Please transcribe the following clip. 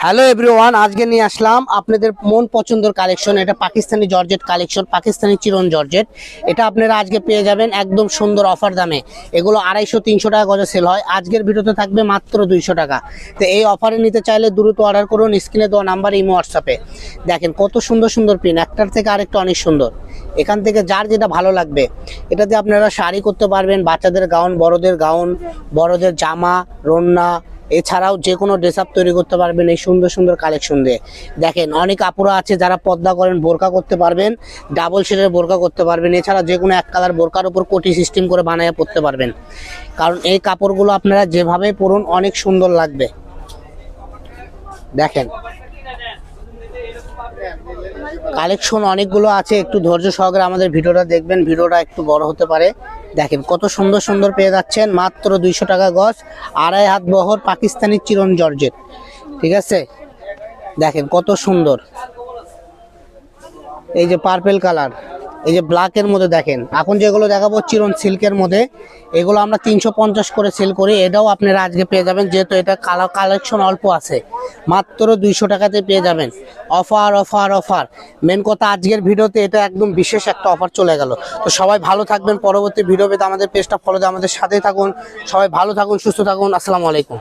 Hello everyone, আজকে নিয়ে আসলাম আপনাদের মন পছন্দের কালেকশন। এটা পাকিস্তানি জর্জেট কালেকশন, পাকিস্তানি চিরন জর্জেট। এটা আপনারা আজকে পেয়ে যাবেন একদম সুন্দর অফার দামে। এগুলো 250-300 টাকা গজে সেল হয়, আজকের ভিডিওতে থাকবে মাত্র 200 টাকা। তো এই অফারে নিতে চাইলে দ্রুত অর্ডার করুন, স্ক্রিনে দেওয়া নাম্বার ইমো হোয়াটসঅ্যাপে। দেখেন কত সুন্দর সুন্দর পিন, একটার থেকে আরেকটা অনেক সুন্দর। এখান থেকে যার যেটা ভালো লাগবে এটাতে আপনারা শাড়ি করতে পারবেন, বাচ্চাদের গাউন, বড়দের জামা, রন্না, এছাড়াও যে কোনো ড্রেস আপ তৈরি করতে পারবেন এই সুন্দর সুন্দর কালেকশন দিয়ে। দেখেন অনেক আপুরা আছে যারা পর্দা করেন, বোরকা করতে পারবেন, ডাবল শেডের বোরকা করতে পারবেন, এছাড়া যে কোনো এক কালার বোরকার উপর কোটি সিস্টেম করে বানিয়ে পরতে পারবেন। কারণ এই কাপড়গুলো আপনারা যেভাবে পরুন অনেক সুন্দর লাগবে। দেখেন কালেকশন অনেকগুলো আছে, একটু ধৈর্য সহকারে আমাদের ভিডিওটা দেখবেন, ভিডিওটা একটু বড় হতে পারে। দেখেন কত সুন্দর সুন্দর পেয়ে যাচ্ছেন মাত্র 200 টাকা গজ, 2.5 হাত বহর পাকিস্তানি চিরন জর্জেট। ঠিক আছে, দেখেন কত সুন্দর। এই যে পার্পেল কালার, এই যে ব্ল্যাকের মধ্যে দেখেন। এখন যেগুলো দেখাবো চিরন সিল্কের মধ্যে, এগুলো আমরা 350 করে সেল করি। এটাও আপনারা আজকে পেয়ে যাবেন, যেহেতু এটা কালেকশন অল্প আছে, মাত্র 200 টাকাতে পেয়ে যাবেন। অফার অফার অফার, মেন কথা আজকের ভিডিওতে এটা একদম বিশেষ একটা অফার চলে গেল। তো সবাই ভালো থাকবেন, পরবর্তী ভিডিও পেতে আমাদের পেজটা ফলো দিয়ে আমাদের সাথেই থাকুন। সবাই ভালো থাকুন, সুস্থ থাকুন, আসসালামু আলাইকুম।